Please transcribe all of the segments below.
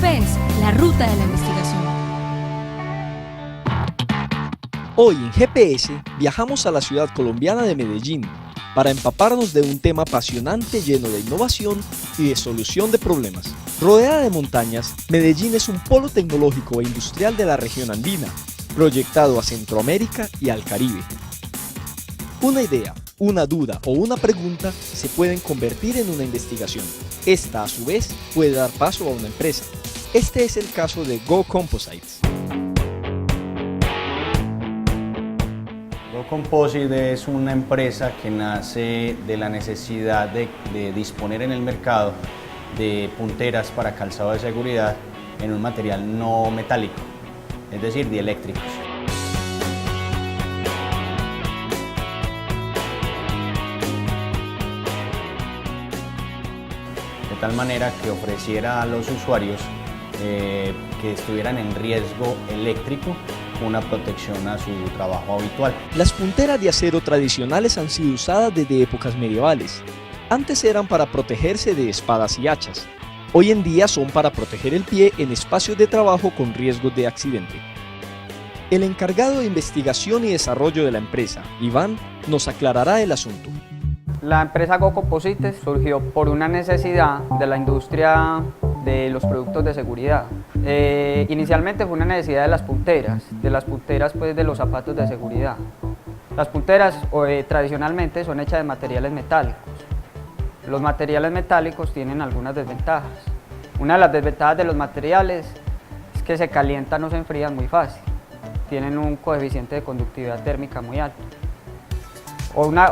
GPS, la ruta de la investigación. Hoy en GPS viajamos a la ciudad colombiana de Medellín para empaparnos de un tema apasionante lleno de innovación y de solución de problemas. Rodeada de montañas, Medellín es un polo tecnológico e industrial de la región andina, proyectado a Centroamérica y al Caribe. Una idea, una duda o una pregunta se pueden convertir en una investigación. Esta, a su vez, puede dar paso a una empresa. Este es el caso de Go Composites. Go Composite es una empresa que nace de la necesidad de disponer en el mercado de punteras para calzado de seguridad en un material no metálico, es decir, dieléctricos. De tal manera que ofreciera a los usuarios que estuvieran en riesgo eléctrico una protección a su trabajo habitual. Las punteras de acero tradicionales han sido usadas desde épocas medievales. Antes eran para protegerse de espadas y hachas. Hoy en día son para proteger el pie en espacios de trabajo con riesgos de accidente. El encargado de investigación y desarrollo de la empresa, Iván, nos aclarará el asunto. La empresa Go Composites surgió por una necesidad de la industria de los productos de seguridad. Inicialmente fue una necesidad de las punteras pues, de los zapatos de seguridad. Las punteras tradicionalmente son hechas de materiales metálicos. Los materiales metálicos tienen algunas desventajas. Una de las desventajas de los materiales es que se calientan o se enfrían muy fácil. Tienen un coeficiente de conductividad térmica muy alto.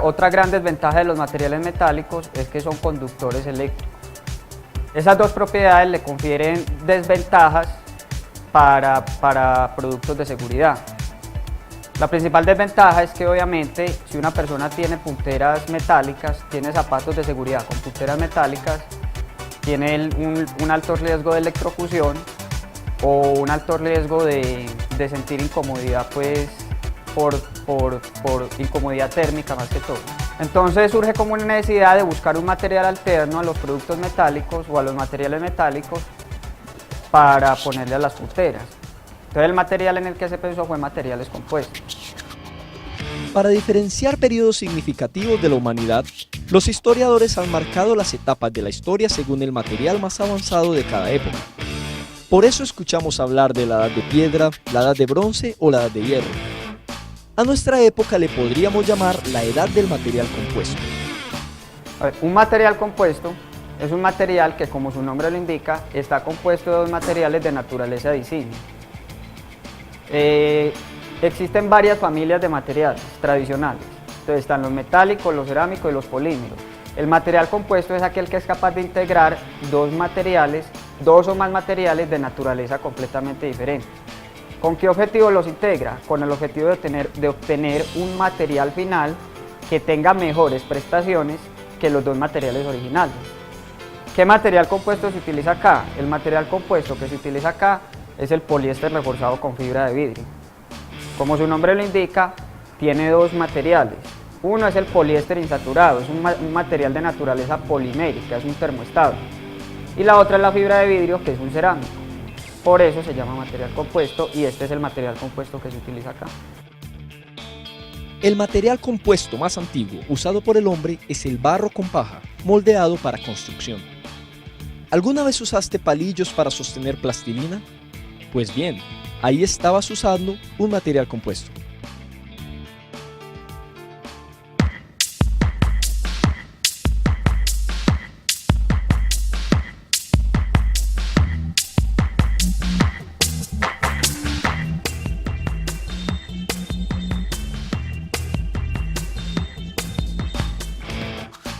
Otra gran desventaja de los materiales metálicos es que son conductores eléctricos. Esas dos propiedades le confieren desventajas para productos de seguridad. La principal desventaja es que obviamente si una persona tiene punteras metálicas, tiene zapatos de seguridad con punteras metálicas, tiene un alto riesgo de electrocución o un alto riesgo de sentir incomodidad pues, por incomodidad térmica más que todo. Entonces surge como una necesidad de buscar un material alterno a los productos metálicos o a los materiales metálicos para ponerle a las punteras. Entonces el material en el que se pensó fue materiales compuestos. Para diferenciar periodos significativos de la humanidad, los historiadores han marcado las etapas de la historia según el material más avanzado de cada época. Por eso escuchamos hablar de la edad de piedra, la edad de bronce o la edad de hierro. A nuestra época le podríamos llamar la edad del material compuesto. Un material compuesto es un material que, como su nombre lo indica, está compuesto de dos materiales de naturaleza disímil. Existen varias familias de materiales tradicionales. Entonces están los metálicos, los cerámicos y los polímeros. El material compuesto es aquel que es capaz de integrar dos o más materiales de naturaleza completamente diferente. ¿Con qué objetivo los integra? Con el objetivo de obtener un material final que tenga mejores prestaciones que los dos materiales originales. ¿Qué material compuesto se utiliza acá? El material compuesto que se utiliza acá es el poliéster reforzado con fibra de vidrio. Como su nombre lo indica, tiene dos materiales. Uno es el poliéster insaturado, es un material de naturaleza polimérica, es un termoestable. Y la otra es la fibra de vidrio, que es un cerámico. Por eso se llama material compuesto y este es el material compuesto que se utiliza acá. El material compuesto más antiguo usado por el hombre es el barro con paja, moldeado para construcción. ¿Alguna vez usaste palillos para sostener plastilina? Pues bien, ahí estabas usando un material compuesto.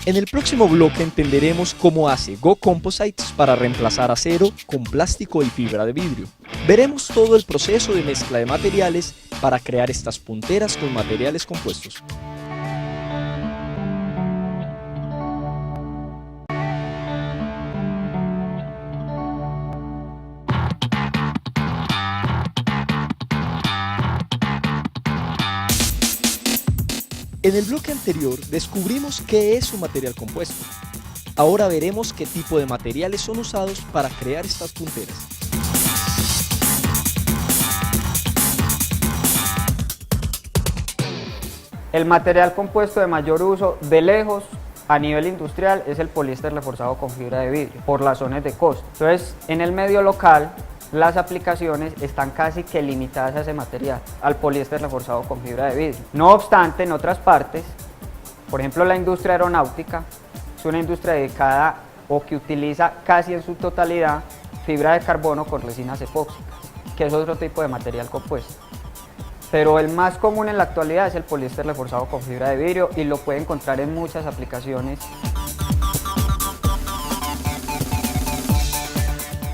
En el próximo bloque entenderemos cómo hace Go Composites para reemplazar acero con plástico y fibra de vidrio. Veremos todo el proceso de mezcla de materiales para crear estas punteras con materiales compuestos. En el bloque anterior descubrimos qué es un material compuesto. Ahora veremos qué tipo de materiales son usados para crear estas punteras. El material compuesto de mayor uso de lejos a nivel industrial es el poliéster reforzado con fibra de vidrio por las zonas de costo. Entonces, en el medio local, las aplicaciones están casi que limitadas a ese material, al poliéster reforzado con fibra de vidrio. No obstante, en otras partes, por ejemplo la industria aeronáutica, es una industria dedicada o que utiliza casi en su totalidad fibra de carbono con resinas epóxicas, que es otro tipo de material compuesto. Pero el más común en la actualidad es el poliéster reforzado con fibra de vidrio y lo puede encontrar en muchas aplicaciones.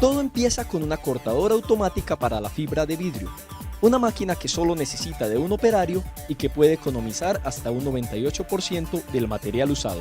Todo empieza con una cortadora automática para la fibra de vidrio, una máquina que solo necesita de un operario y que puede economizar hasta un 98% del material usado.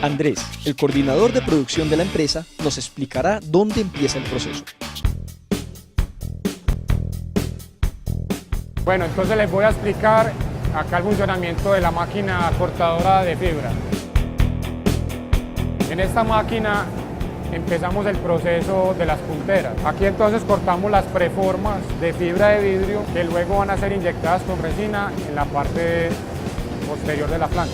Andrés, el coordinador de producción de la empresa, nos explicará dónde empieza el proceso. Bueno, entonces les voy a explicar acá el funcionamiento de la máquina cortadora de fibra. En esta máquina empezamos el proceso de las punteras. Aquí entonces cortamos las preformas de fibra de vidrio que luego van a ser inyectadas con resina en la parte posterior de la planta.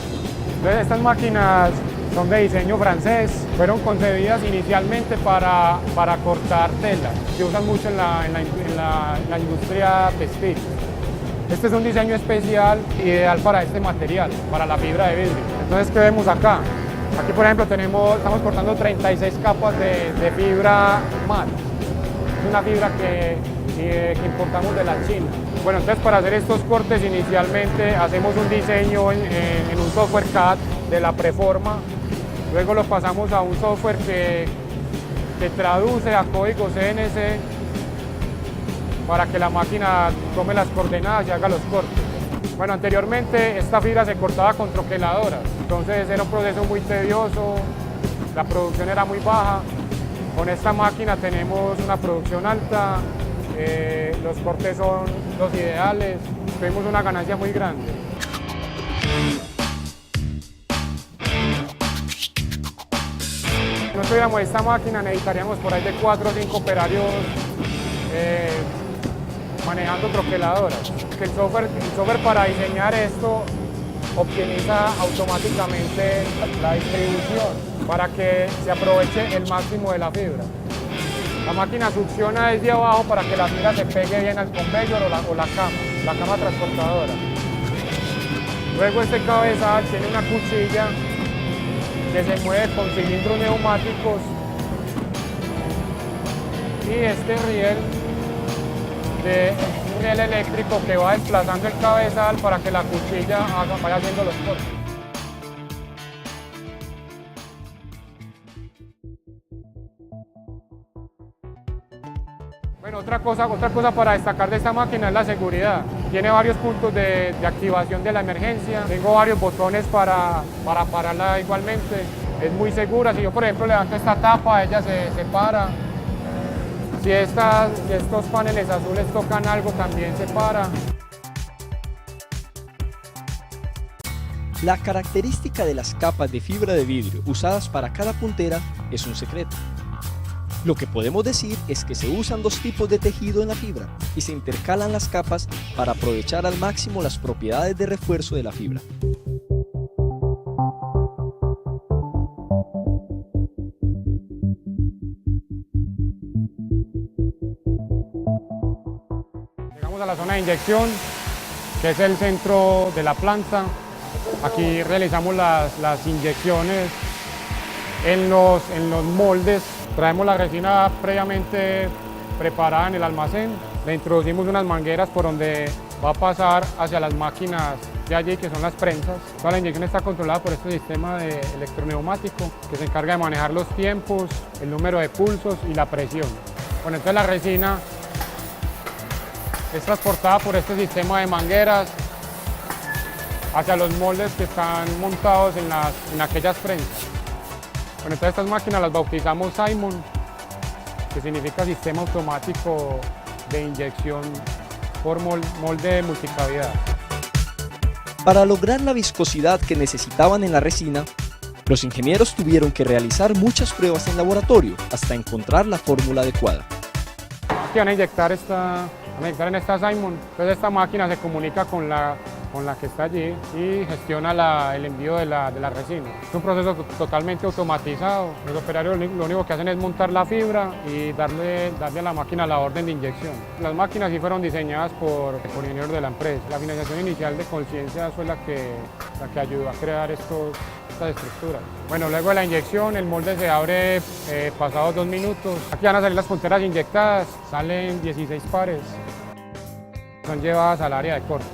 Entonces estas máquinas son de diseño francés, fueron concebidas inicialmente para cortar tela, se usan mucho en la industria textil. Este es un diseño especial ideal para este material, para la fibra de vidrio. Entonces, ¿qué vemos acá? Aquí, por ejemplo, estamos cortando 36 capas de fibra mat. Es una fibra que importamos de la China. Bueno, entonces para hacer estos cortes inicialmente hacemos un diseño en un software CAD de la preforma. Luego lo pasamos a un software que traduce a código CNC para que la máquina tome las coordenadas y haga los cortes. Bueno, anteriormente esta fibra se cortaba con troqueladoras, entonces era un proceso muy tedioso, la producción era muy baja. Con esta máquina tenemos una producción alta, los cortes son los ideales, tuvimos una ganancia muy grande. Si no tuviéramos esta máquina necesitaríamos por ahí de 4 o 5 operarios manejando troqueladoras. El software para diseñar esto optimiza automáticamente la distribución para que se aproveche el máximo de la fibra. La máquina succiona desde abajo para que la fibra se pegue bien al conveyor o la cama transportadora. Luego este cabezal tiene una cuchilla que se mueve con cilindros neumáticos y este riel un riel eléctrico que va desplazando el cabezal para que la cuchilla vaya haciendo los cortes. Bueno, otra cosa para destacar de esta máquina es la seguridad. Tiene varios puntos de activación de la emergencia. Tengo varios botones para pararla igualmente. Es muy segura. Si yo, por ejemplo, levanto esta tapa, ella se para. Si estos paneles azules tocan algo, también se para. La característica de las capas de fibra de vidrio usadas para cada puntera es un secreto. Lo que podemos decir es que se usan dos tipos de tejido en la fibra y se intercalan las capas para aprovechar al máximo las propiedades de refuerzo de la fibra. Llegamos a la zona de inyección, que es el centro de la planta. Aquí realizamos las inyecciones en los moldes. Traemos la resina previamente preparada en el almacén. Le introducimos unas mangueras por donde va a pasar hacia las máquinas de allí, que son las prensas. Toda la inyección está controlada por este sistema de electroneumático que se encarga de manejar los tiempos, el número de pulsos y la presión. Bueno, entonces la resina es transportada por este sistema de mangueras hacia los moldes que están montados en aquellas prensas. Bueno, entonces estas máquinas las bautizamos Simon, que significa Sistema Automático de Inyección por molde multicavidad. Para lograr la viscosidad que necesitaban en la resina, los ingenieros tuvieron que realizar muchas pruebas en laboratorio hasta encontrar la fórmula adecuada. Aquí van a inyectar en esta Simon. Entonces esta máquina se comunica con la que está allí y gestiona el envío de la resina. Es un proceso totalmente automatizado. Los operarios lo único que hacen es montar la fibra y darle a la máquina la orden de inyección. Las máquinas sí fueron diseñadas por ingenieros de la empresa. La financiación inicial de Conciencia fue la que ayudó a crear estas estructuras. Bueno, luego de la inyección el molde se abre pasados 2 minutos. Aquí van a salir las punteras inyectadas, salen 16 pares. Son llevadas al área de corte.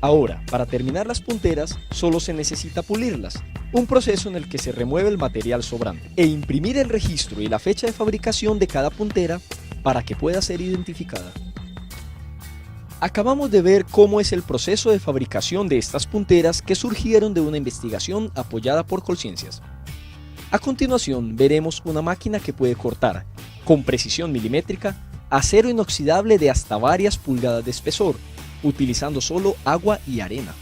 Ahora, para terminar las punteras, solo se necesita pulirlas, un proceso en el que se remueve el material sobrante e imprimir el registro y la fecha de fabricación de cada puntera para que pueda ser identificada. Acabamos de ver cómo es el proceso de fabricación de estas punteras que surgieron de una investigación apoyada por Colciencias. A continuación veremos una máquina que puede cortar, con precisión milimétrica, acero inoxidable de hasta varias pulgadas de espesor, utilizando solo agua y arena.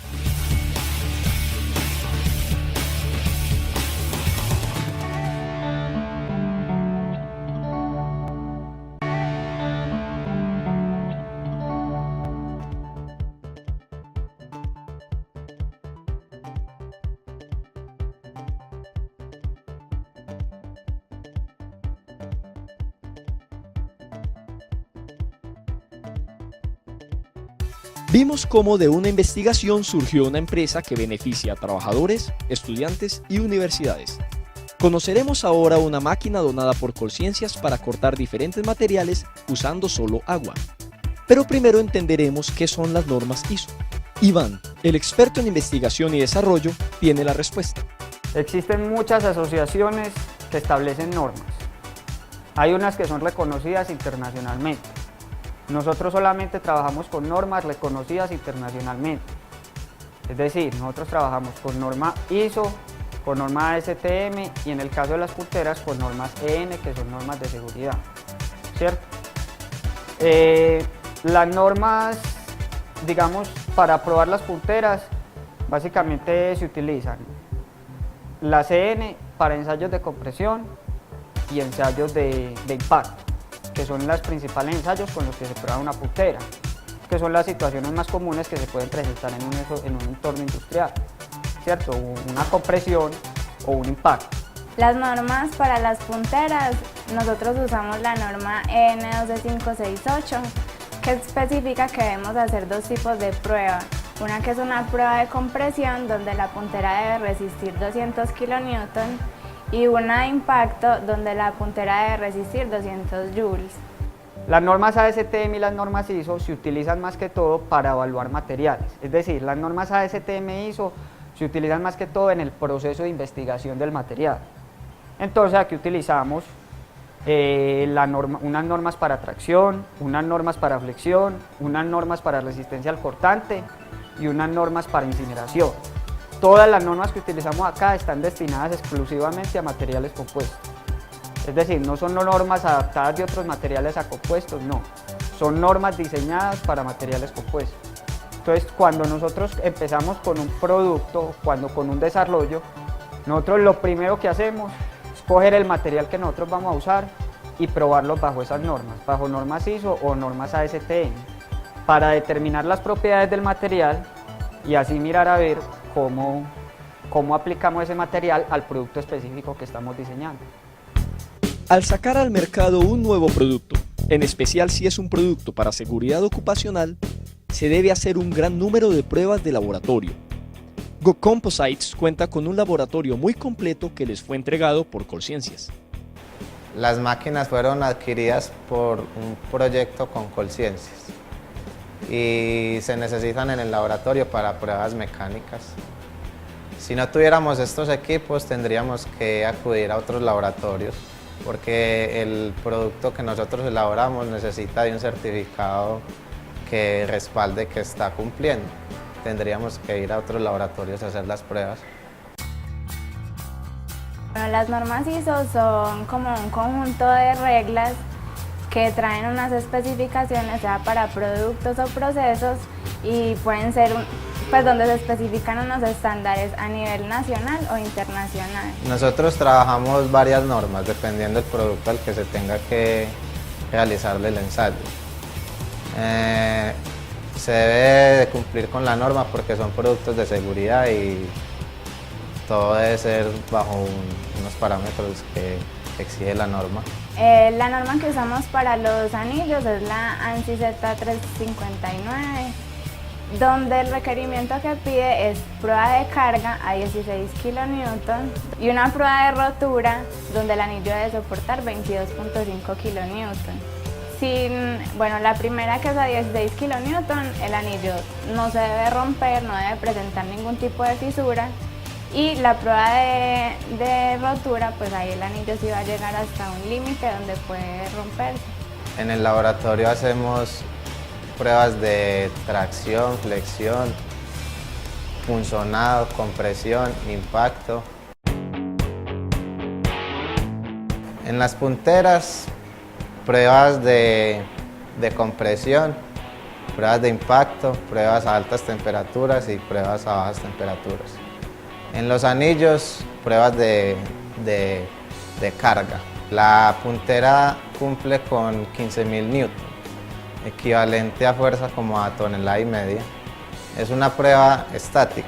Vimos cómo de una investigación surgió una empresa que beneficia a trabajadores, estudiantes y universidades. Conoceremos ahora una máquina donada por Colciencias para cortar diferentes materiales usando solo agua. Pero primero entenderemos qué son las normas ISO. Iván, el experto en investigación y desarrollo, tiene la respuesta. Existen muchas asociaciones que establecen normas. Hay unas que son reconocidas internacionalmente. Nosotros solamente trabajamos con normas reconocidas internacionalmente. Es decir, nosotros trabajamos con norma ISO, con norma ASTM y en el caso de las punteras con normas EN, que son normas de seguridad, ¿cierto? Las normas, digamos, para probar las punteras, básicamente se utilizan las EN para ensayos de compresión y ensayos de impacto, que son los principales ensayos con los que se prueba una puntera, que son las situaciones más comunes que se pueden presentar en un entorno industrial, ¿cierto? Una compresión o un impacto. Las normas para las punteras, nosotros usamos la norma EN 12568, que especifica que debemos hacer 2 tipos de prueba. Una que es una prueba de compresión, donde la puntera debe resistir 200 kN, y una de impacto donde la puntera debe resistir 200 joules. Las normas ASTM y las normas ISO se utilizan más que todo para evaluar materiales, es decir, las normas ASTM e ISO se utilizan más que todo en el proceso de investigación del material. Entonces aquí utilizamos unas normas para tracción, unas normas para flexión, unas normas para resistencia al cortante y unas normas para incineración. Todas las normas que utilizamos acá están destinadas exclusivamente a materiales compuestos. Es decir, no son normas adaptadas de otros materiales a compuestos, no. Son normas diseñadas para materiales compuestos. Entonces, cuando nosotros empezamos con un producto, con un desarrollo, nosotros lo primero que hacemos es coger el material que nosotros vamos a usar y probarlo bajo esas normas, bajo normas ISO o normas ASTM, para determinar las propiedades del material y así mirar a ver cómo aplicamos ese material al producto específico que estamos diseñando. Al sacar al mercado un nuevo producto, en especial si es un producto para seguridad ocupacional, se debe hacer un gran número de pruebas de laboratorio. Go Composites cuenta con un laboratorio muy completo que les fue entregado por Colciencias. Las máquinas fueron adquiridas por un proyecto con Colciencias y se necesitan en el laboratorio para pruebas mecánicas. Si no tuviéramos estos equipos, tendríamos que acudir a otros laboratorios porque el producto que nosotros elaboramos necesita de un certificado que respalde que está cumpliendo. Tendríamos que ir a otros laboratorios a hacer las pruebas. Bueno, las normas ISO son como un conjunto de reglas que traen unas especificaciones, sea para productos o procesos, y pueden ser pues donde se especifican unos estándares a nivel nacional o internacional. Nosotros trabajamos varias normas dependiendo del producto al que se tenga que realizarle el ensayo. Se debe de cumplir con la norma porque son productos de seguridad y todo debe ser bajo unos parámetros que exige la norma. La norma que usamos para los anillos es la ANSI Z359, donde el requerimiento que pide es prueba de carga a 16 kN y una prueba de rotura donde el anillo debe soportar 22.5 kN. Bueno, la primera, que es a 16 kN, el anillo no se debe romper, no debe presentar ningún tipo de fisura, y la prueba de rotura, pues ahí el anillo sí va a llegar hasta un límite donde puede romperse. En el laboratorio hacemos pruebas de tracción, flexión, punzonado, compresión, impacto. En las punteras, pruebas de compresión, pruebas de impacto, pruebas a altas temperaturas y pruebas a bajas temperaturas. En los anillos, pruebas de carga. La puntera cumple con 15.000 Newton, equivalente a fuerza como a 1,5 toneladas. Es una prueba estática,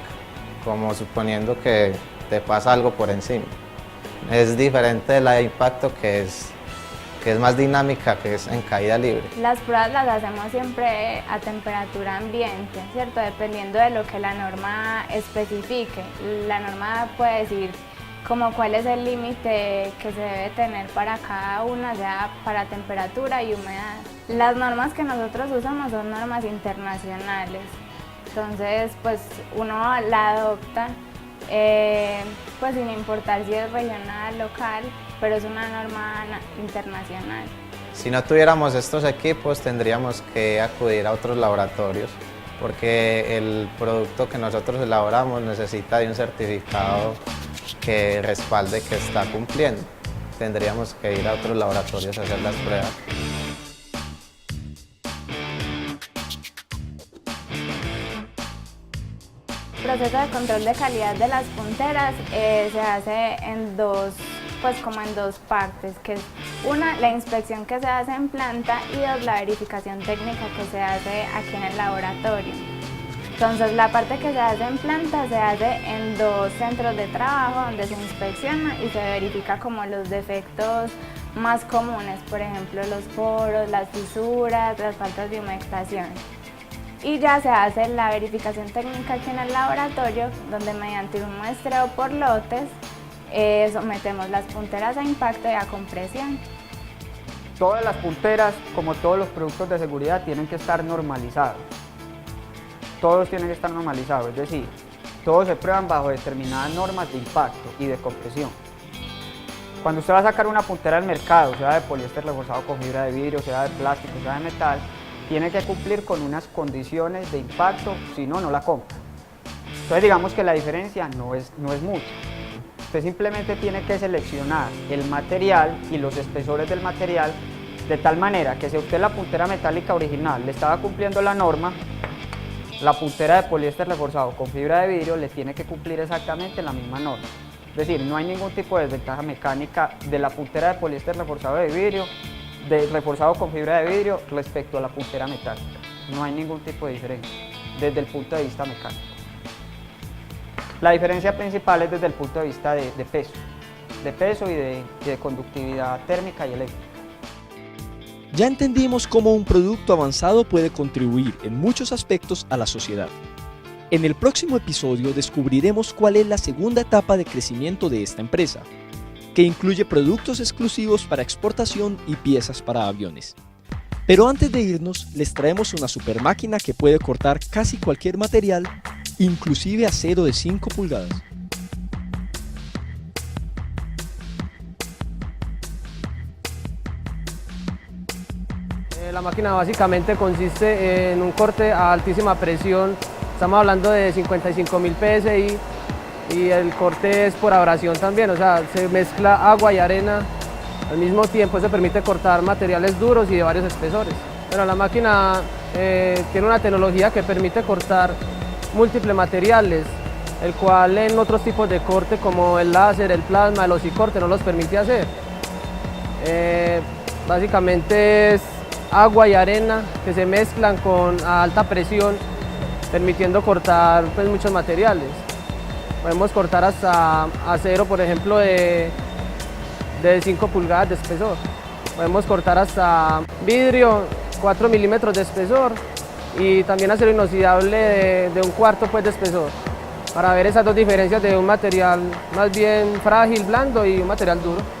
como suponiendo que te pasa algo por encima. Es diferente de la de impacto, que es más dinámica, que es en caída libre. Las pruebas las hacemos siempre a temperatura ambiente, ¿cierto? Dependiendo de lo que la norma especifique. La norma puede decir como cuál es el límite que se debe tener para cada una, ya para temperatura y humedad. Las normas que nosotros usamos son normas internacionales, entonces pues uno la adopta pues sin importar si es regional, local, pero es una norma internacional. Si no tuviéramos estos equipos, tendríamos que acudir a otros laboratorios porque el producto que nosotros elaboramos necesita de un certificado que respalde que está cumpliendo. Tendríamos que ir a otros laboratorios a hacer las pruebas. El proceso de control de calidad de las punteras se hace en dos partes, que es una, la inspección que se hace en planta, y dos, la verificación técnica que se hace aquí en el laboratorio. Entonces, la parte que se hace en planta se hace en dos centros de trabajo donde se inspecciona y se verifica como los defectos más comunes, por ejemplo, los poros, las fisuras, las faltas de humectación. Y ya se hace la verificación técnica aquí en el laboratorio, donde mediante un muestreo por lotes sometemos las punteras a impacto y a compresión. Todas las punteras, como todos los productos de seguridad, tienen que estar normalizados. Todos tienen que estar normalizados, es decir, todos se prueban bajo determinadas normas de impacto y de compresión. Cuando usted va a sacar una puntera al mercado, sea de poliéster reforzado con fibra de vidrio, sea de plástico, sea de metal, tiene que cumplir con unas condiciones de impacto, si no, no la compra. Entonces digamos que la diferencia no es mucha. Usted simplemente tiene que seleccionar el material y los espesores del material de tal manera que si a usted la puntera metálica original le estaba cumpliendo la norma, la puntera de poliéster reforzado con fibra de vidrio le tiene que cumplir exactamente la misma norma. Es decir, no hay ningún tipo de desventaja mecánica de la puntera de poliéster reforzado de vidrio, reforzado con fibra de vidrio respecto a la puntera metálica. No hay ningún tipo de diferencia desde el punto de vista mecánico. La diferencia principal es desde el punto de vista de peso y de conductividad térmica y eléctrica. Ya entendimos cómo un producto avanzado puede contribuir en muchos aspectos a la sociedad. En el próximo episodio descubriremos cuál es la segunda etapa de crecimiento de esta empresa, que incluye productos exclusivos para exportación y piezas para aviones. Pero antes de irnos, les traemos una super máquina que puede cortar casi cualquier material, inclusive acero de 5 pulgadas. La máquina básicamente consiste en un corte a altísima presión, estamos hablando de 55.000 PSI y el corte es por abrasión también, o sea, se mezcla agua y arena. Al mismo tiempo se permite cortar materiales duros y de varios espesores. Bueno, la máquina tiene una tecnología que permite cortar múltiples materiales, el cual en otros tipos de corte como el láser, el plasma, el osicorte no los permite hacer. Básicamente es agua y arena que se mezclan a alta presión, permitiendo cortar pues, muchos materiales. Podemos cortar hasta acero, por ejemplo, de 5 pulgadas de espesor. Podemos cortar hasta vidrio, 4 milímetros de espesor y también acero inoxidable de 1/4 pues, de espesor, para ver esas dos diferencias de un material más bien frágil, blando y un material duro.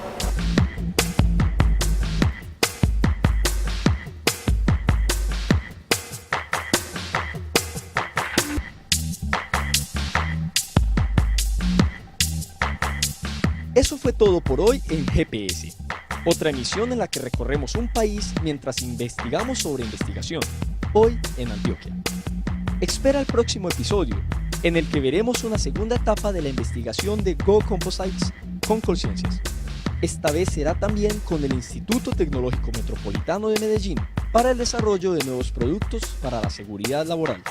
Eso fue todo por hoy en GPS, otra emisión en la que recorremos un país mientras investigamos sobre investigación, hoy en Antioquia. Espera el próximo episodio, en el que veremos una segunda etapa de la investigación de Go Composites con Colciencias. Esta vez será también con el Instituto Tecnológico Metropolitano de Medellín para el desarrollo de nuevos productos para la seguridad laboral.